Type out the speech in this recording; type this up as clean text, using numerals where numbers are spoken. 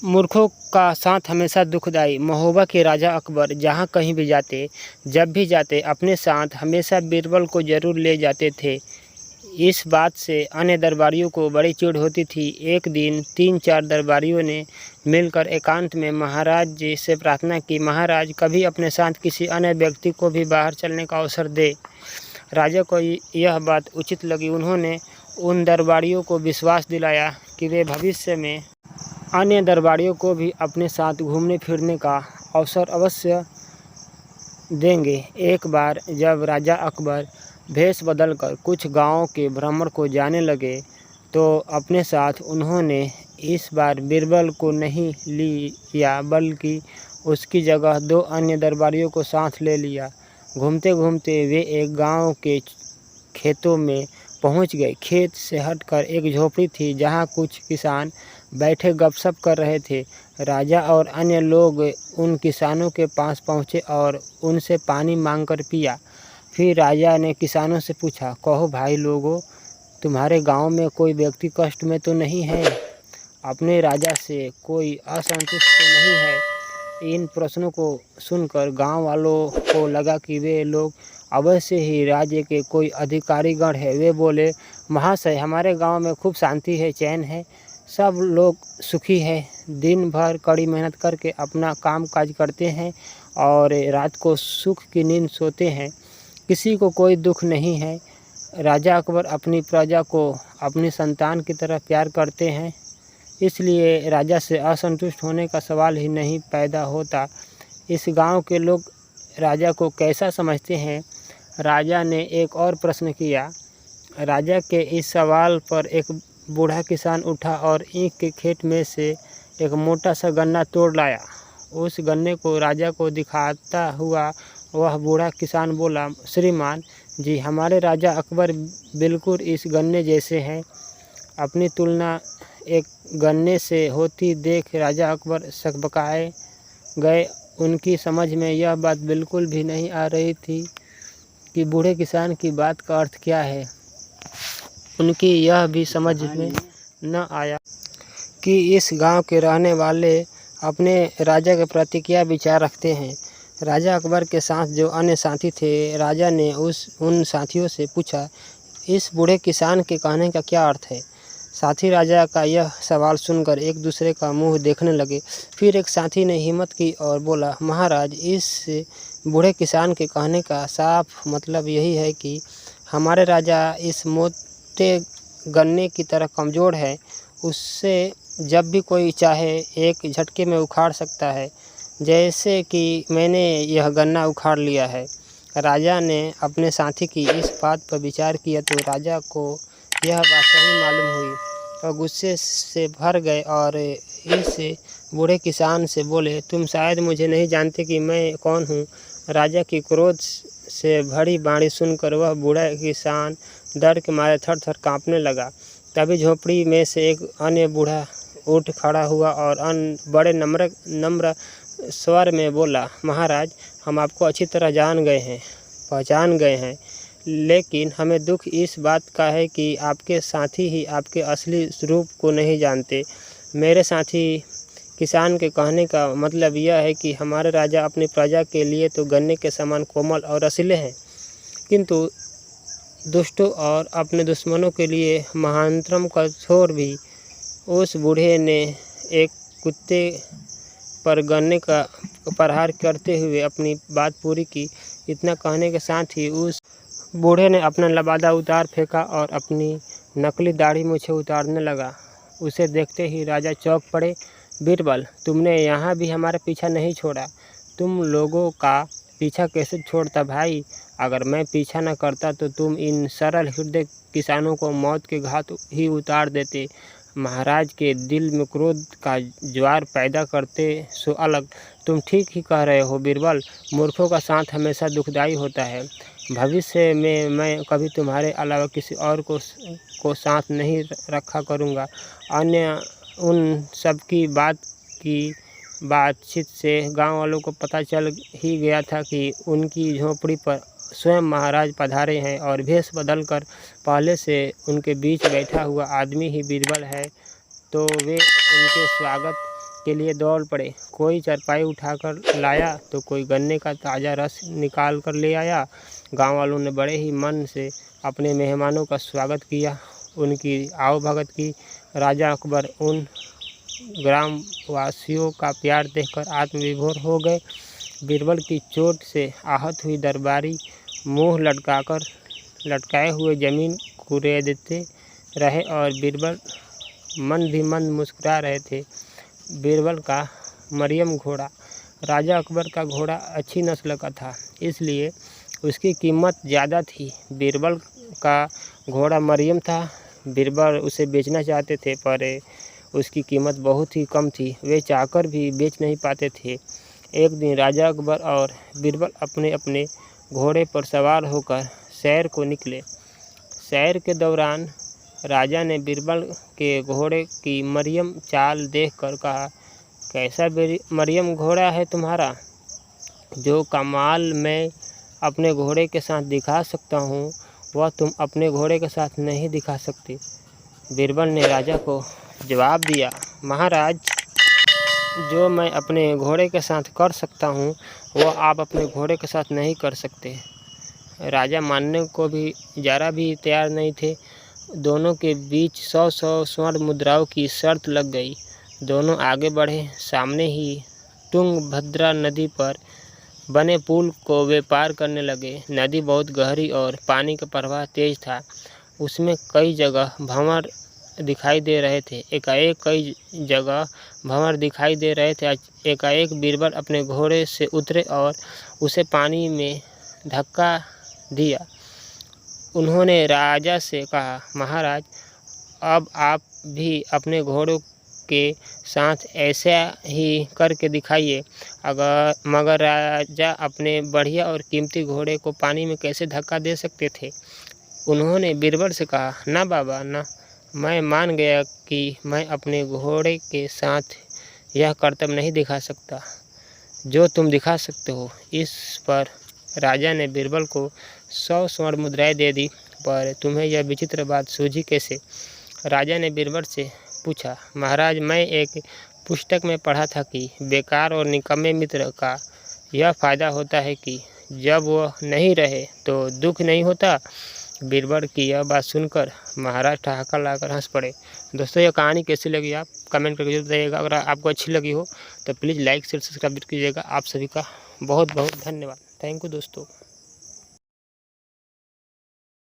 मूर्खों का साथ हमेशा दुखदाई। महोबा के राजा अकबर जहाँ कहीं भी जाते, जब भी जाते, अपने साथ हमेशा बीरबल को जरूर ले जाते थे। इस बात से अन्य दरबारियों को बड़ी चिढ़ होती थी। एक दिन 3-4 दरबारियों ने मिलकर एकांत में महाराज जी से प्रार्थना की, महाराज कभी अपने साथ किसी अन्य व्यक्ति को भी बाहर चलने का अवसर दे। राजा को यह बात उचित लगी। उन्होंने उन दरबारियों को विश्वास दिलाया कि वे भविष्य में अन्य दरबारियों को भी अपने साथ घूमने फिरने का अवसर अवश्य देंगे। एक बार जब राजा अकबर भेष बदलकर कुछ गांवों के भ्रमण को जाने लगे, तो अपने साथ उन्होंने इस बार बीरबल को नहीं लिया, बल्कि उसकी जगह 2 अन्य दरबारियों को साथ ले लिया। घूमते घूमते वे एक गांव के खेतों में पहुंच गए। खेत से हटकर एक झोपड़ी थी, जहां कुछ किसान बैठे गपशप कर रहे थे। राजा और अन्य लोग उन किसानों के पास पहुंचे और उनसे पानी मांगकर पिया। फिर राजा ने किसानों से पूछा, कहो भाई लोगों, तुम्हारे गांव में कोई व्यक्ति कष्ट में तो नहीं है? अपने राजा से कोई असंतुष्ट तो नहीं है? इन प्रश्नों को सुनकर गांव वालों को लगा कि वे लोग अवश्य ही राज्य के कोई अधिकारीगण है। वे बोले, महाशय, हमारे गांव में खूब शांति है, चैन है, सब लोग सुखी है, दिन भर कड़ी मेहनत करके अपना काम काज करते हैं और रात को सुख की नींद सोते हैं, किसी को कोई दुख नहीं है। राजा अकबर अपनी प्रजा को अपनी संतान की तरह प्यार करते हैं, इसलिए राजा से असंतुष्ट होने का सवाल ही नहीं पैदा होता। इस गांव के लोग राजा को कैसा समझते हैं? राजा ने एक और प्रश्न किया। राजा के इस सवाल पर एक बूढ़ा किसान उठा और ईख के खेत में से एक मोटा सा गन्ना तोड़ लाया। उस गन्ने को राजा को दिखाता हुआ वह बूढ़ा किसान बोला, श्रीमान जी, हमारे राजा अकबर बिल्कुल इस गन्ने जैसे हैं। अपनी तुलना एक गन्ने से होती देख राजा अकबर सकबकाए गए। उनकी समझ में यह बात बिल्कुल भी नहीं आ रही थी कि बूढ़े किसान की बात का अर्थ क्या है। उनकी यह भी समझ में न आया कि इस गांव के रहने वाले अपने राजा के प्रति क्या विचार रखते हैं। राजा अकबर के साथ जो अन्य साथी थे, राजा ने उन साथियों से पूछा, इस बूढ़े किसान के कहने का क्या अर्थ है? साथी राजा का यह सवाल सुनकर एक दूसरे का मुंह देखने लगे। फिर एक साथी ने हिम्मत की और बोला, महाराज, इस बूढ़े किसान के कहने का साफ मतलब यही है कि हमारे राजा इस मोटे गन्ने की तरह कमज़ोर है, उससे जब भी कोई चाहे एक झटके में उखाड़ सकता है, जैसे कि मैंने यह गन्ना उखाड़ लिया है। राजा ने अपने साथी की इस बात पर विचार किया तो राजा को यह बात सही मालूम हुई और गुस्से से भर गए और इस बूढ़े किसान से बोले, तुम शायद मुझे नहीं जानते कि मैं कौन हूँ। राजा की क्रोध से भरी बाणी सुनकर वह बूढ़ा किसान डर के मारे थर थर काँपने लगा। तभी झोपड़ी में से एक अन्य बूढ़ा उठ खड़ा हुआ और बड़े नम्र स्वर में बोला, महाराज, हम आपको अच्छी तरह पहचान गए हैं, लेकिन हमें दुख इस बात का है कि आपके साथी ही आपके असली रूप को नहीं जानते। मेरे साथी किसान के कहने का मतलब यह है कि हमारे राजा अपनी प्रजा के लिए तो गन्ने के समान कोमल और रसीले हैं, किंतु दुष्टों और अपने दुश्मनों के लिए महानतम कठोर भी। उस बूढ़े ने एक कुत्ते पर गन्ने का प्रहार करते हुए अपनी बात पूरी की। इतना कहने के साथ ही उस बूढ़े ने अपना लबादा उतार फेंका और अपनी नकली दाढ़ी मूछें उतारने लगा। उसे देखते ही राजा चौंक पड़े। बीरबल, तुमने यहाँ भी हमारा पीछा नहीं छोड़ा। तुम लोगों का पीछा कैसे छोड़ता भाई? अगर मैं पीछा न करता तो तुम इन सरल हृदय किसानों को मौत के घाट ही उतार देते। महाराज के दिल में क्रोध का ज्वार पैदा करते सो अलग। तुम ठीक ही कह रहे हो बीरबल, मूर्खों का साथ हमेशा दुखदाई होता है। भविष्य में मैं कभी तुम्हारे अलावा किसी और को साथ नहीं रखा करूँगा। अन्य उन सब की बातचीत से गांव वालों को पता चल ही गया था कि उनकी झोपड़ी पर स्वयं महाराज पधारे हैं और भेष बदलकर पहले से उनके बीच बैठा हुआ आदमी ही बीरबल है। तो वे उनके स्वागत के लिए दौड़ पड़े। कोई चारपाई उठाकर लाया तो कोई गन्ने का ताज़ा रस निकाल कर ले आया। गांव वालों ने बड़े ही मन से अपने मेहमानों का स्वागत किया, उनकी आवभगत की। राजा अकबर उन ग्रामवासियों का प्यार देखकर आत्मविभोर हो गए। बीरबल की चोट से आहत हुई दरबारी मुंह लटकाए हुए जमीन कुरेदते रहे और बीरबल मन भी मन मुस्कुरा रहे थे। बीरबल का मरियम घोड़ा। राजा अकबर का घोड़ा अच्छी नस्ल का था, इसलिए उसकी कीमत ज़्यादा थी। बीरबल का घोड़ा मरियम था। बीरबल उसे बेचना चाहते थे, पर उसकी कीमत बहुत ही कम थी। वे चाहकर भी बेच नहीं पाते थे। एक दिन राजा अकबर और बीरबल अपने अपने घोड़े पर सवार होकर सैर को निकले। सैर के दौरान राजा ने बीरबल के घोड़े की मरियम चाल देखकर कहा, कैसा मरियम घोड़ा है तुम्हारा? जो कमाल मैं अपने घोड़े के साथ दिखा सकता हूँ, वह तुम अपने घोड़े के साथ नहीं दिखा सकते। बीरबल ने राजा को जवाब दिया, महाराज, जो मैं अपने घोड़े के साथ कर सकता हूँ, वह आप अपने घोड़े के साथ नहीं कर सकते। राजा मानने को भी ज़रा भी तैयार नहीं थे। दोनों के बीच 100 स्वर्ण मुद्राओं की शर्त लग गई। दोनों आगे बढ़े। सामने ही तुंगभद्रा नदी पर बने पुल को वे पार करने लगे। नदी बहुत गहरी और पानी का प्रवाह तेज था। उसमें कई जगह भंवर दिखाई दे रहे थे। एकाएक बीरबल अपने घोड़े से उतरे और उसे पानी में धक्का दिया। उन्होंने राजा से कहा, महाराज, अब आप भी अपने घोड़ों के साथ ऐसा ही करके दिखाइए। मगर राजा अपने बढ़िया और कीमती घोड़े को पानी में कैसे धक्का दे सकते थे। उन्होंने बीरबल से कहा, ना बाबा ना, मैं मान गया कि मैं अपने घोड़े के साथ यह करतब नहीं दिखा सकता जो तुम दिखा सकते हो। इस पर राजा ने बीरबल को 100 स्वर्ण मुद्राएं दे दी। पर तुम्हें यह विचित्र बात सूझी कैसे? राजा ने बीरबल से पूछा, महाराज, मैं एक पुस्तक में पढ़ा था कि बेकार और निकम्मे मित्र का यह फ़ायदा होता है कि जब वह नहीं रहे तो दुख नहीं होता। बीरबल की यह बात सुनकर महाराज ठहाका लाकर हंस पड़े। दोस्तों, यह कहानी कैसी लगी आप कमेंट करके जरूर बताइएगा। अगर आपको अच्छी लगी हो तो प्लीज़ लाइक शेयर सब्सक्राइब कीजिएगा। आप सभी का बहुत बहुत धन्यवाद। थैंक यू दोस्तों।